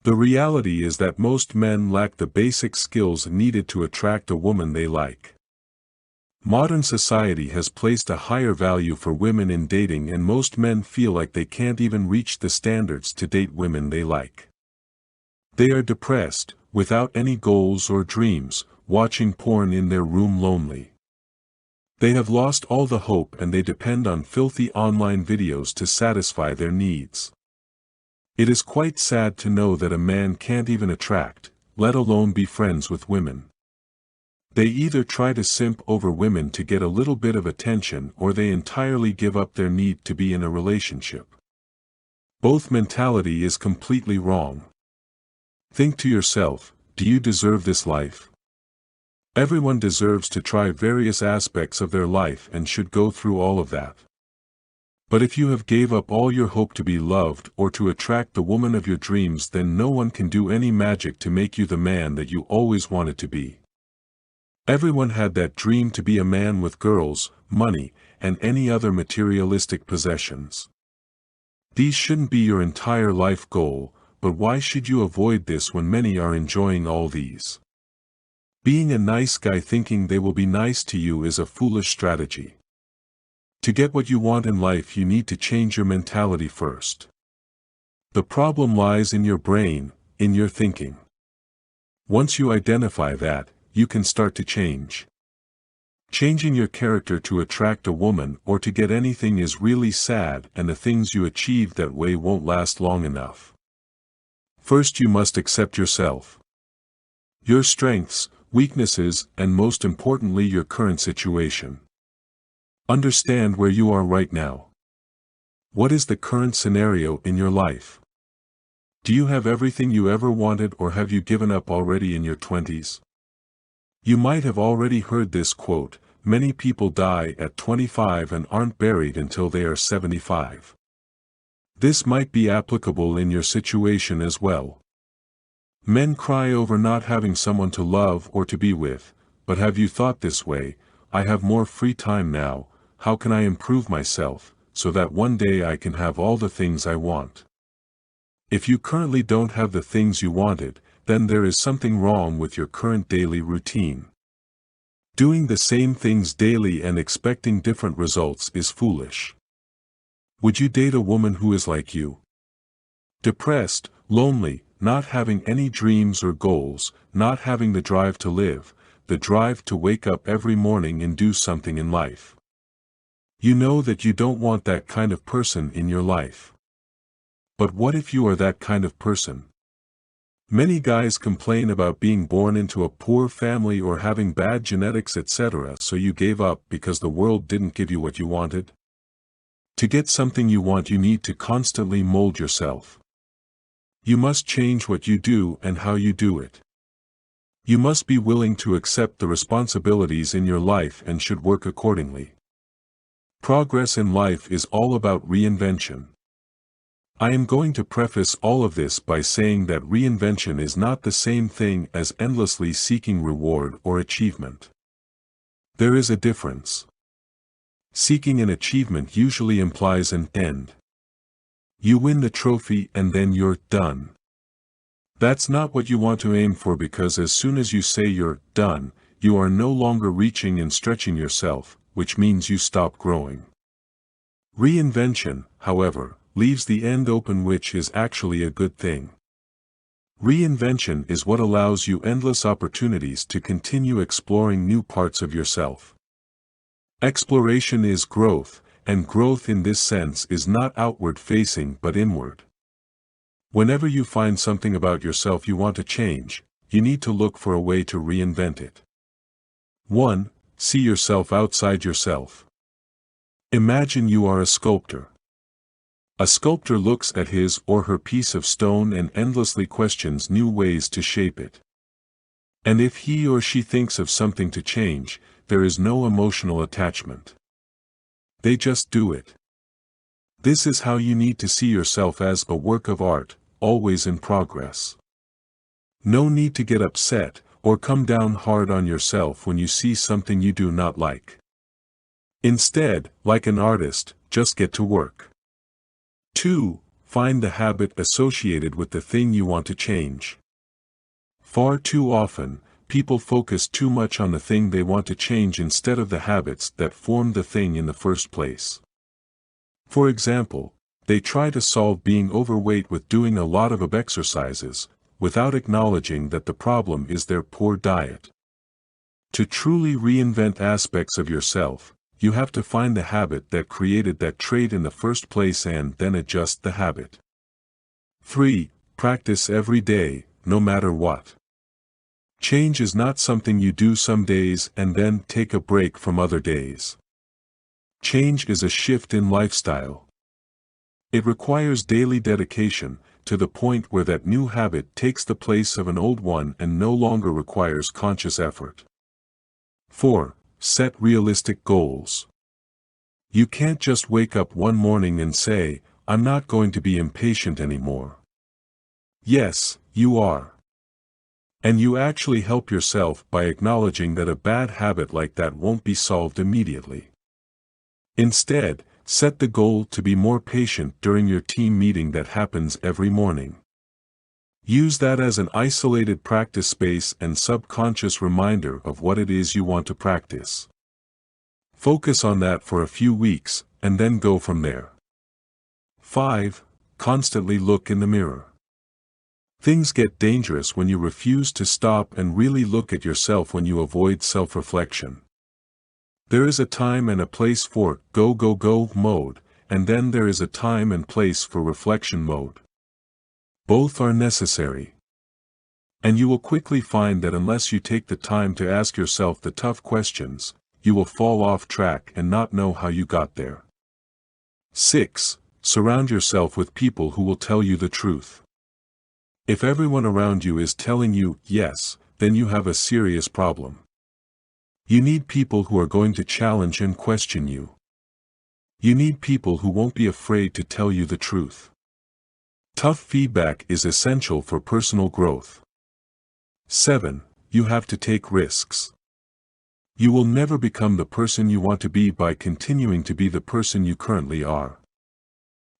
The reality is that most men lack the basic skills needed to attract a woman they like. Modern society has placed a higher value for women in dating, and most men feel like they can't even reach the standards to date women they like. They are depressed, without any goals or dreams, watching porn in their room lonely. They have lost all the hope and they depend on filthy online videos to satisfy their needs. It is quite sad to know that a man can't even attract, let alone be friends with women. They either try to simp over women to get a little bit of attention, or they entirely give up their need to be in a relationship. Both mentality is completely wrong. Think to yourself, do you deserve this life? Everyone deserves to try various aspects of their life and should go through all of that. But if you have gave up all your hope to be loved or to attract the woman of your dreams, then no one can do any magic to make you the man that you always wanted to be. Everyone had that dream to be a man with girls, money, and any other materialistic possessions. These shouldn't be your entire life goal, but why should you avoid this when many are enjoying all these? Being a nice guy thinking they will be nice to you is a foolish strategy. To get what you want in life, you need to change your mentality first. The problem lies in your brain, in your thinking. Once you identify that, you can start to change. Changing your character to attract a woman or to get anything is really sad, and the things you achieve that way won't last long enough. First, you must accept yourself. Your strengths, weaknesses, and most importantly your current situation. Understand where you are right now. What is the current scenario in your life? Do you have everything you ever wanted, or have you given up already in your 20s? You might have already heard this quote: many people die at 25 and aren't buried until they are 75. This might be applicable in your situation as well. Men cry over not having someone to love or to be with, but have you thought this way: I have more free time now, how can I improve myself, so that one day I can have all the things I want? If you currently don't have the things you wanted, then there is something wrong with your current daily routine. Doing the same things daily and expecting different results is foolish. Would you date a woman who is like you? Depressed, lonely, not having any dreams or goals, not having the drive to live, the drive to wake up every morning and do something in life. You know that you don't want that kind of person in your life. But what if you are that kind of person? Many guys complain about being born into a poor family or having bad genetics, etc., so you gave up because the world didn't give you what you wanted. To get something you want, you need to constantly mold yourself. You must change what you do and how you do it. You must be willing to accept the responsibilities in your life and should work accordingly. Progress in life is all about reinvention. I am going to preface all of this by saying that reinvention is not the same thing as endlessly seeking reward or achievement. There is a difference. Seeking an achievement usually implies an end. You win the trophy and then you're done. That's not what you want to aim for, because as soon as you say you're done, you are no longer reaching and stretching yourself, which means you stop growing. Reinvention, however, leaves the end open, which is actually a good thing. Reinvention is what allows you endless opportunities to continue exploring new parts of yourself. Exploration is growth, and growth in this sense is not outward-facing but inward. Whenever you find something about yourself you want to change, you need to look for a way to reinvent it. 1. See yourself outside yourself. Imagine you are a sculptor. A sculptor looks at his or her piece of stone and endlessly questions new ways to shape it. And if he or she thinks of something to change, there is no emotional attachment. They just do it. This is how you need to see yourself, as a work of art, always in progress. No need to get upset or come down hard on yourself when you see something you do not like. Instead, like an artist, just get to work. 2. find the habit associated with the thing you want to change. Far too often, people focus too much on the thing they want to change instead of the habits that formed the thing in the first place. For example, they try to solve being overweight with doing a lot of exercises, without acknowledging that the problem is their poor diet. To truly reinvent aspects of yourself, you have to find the habit that created that trait in the first place and then adjust the habit. 3. Practice every day, no matter what. Change is not something you do some days and then take a break from other days. Change is a shift in lifestyle. It requires daily dedication, to the point where that new habit takes the place of an old one and no longer requires conscious effort. 4. Set realistic goals. You can't just wake up one morning and say, "I'm not going to be impatient anymore." Yes, you are. And you actually help yourself by acknowledging that a bad habit like that won't be solved immediately. Instead, set the goal to be more patient during your team meeting that happens every morning. Use that as an isolated practice space and subconscious reminder of what it is you want to practice. Focus on that for a few weeks, and then go from there. 5. Constantly look in the mirror. Things get dangerous when you refuse to stop and really look at yourself, when you avoid self-reflection. There is a time and a place for go go go mode, and then there is a time and place for reflection mode. Both are necessary. And you will quickly find that unless you take the time to ask yourself the tough questions, you will fall off track and not know how you got there. 6. Surround yourself with people who will tell you the truth. If everyone around you is telling you yes, then you have a serious problem. You need people who are going to challenge and question you. You need people who won't be afraid to tell you the truth. Tough feedback is essential for personal growth. 7. You have to take risks. You will never become the person you want to be by continuing to be the person you currently are.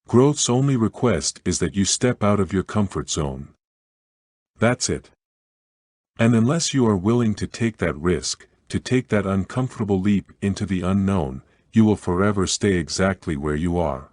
Growth's only request is that you step out of your comfort zone. That's it. And unless you are willing to take that risk, to take that uncomfortable leap into the unknown, you will forever stay exactly where you are.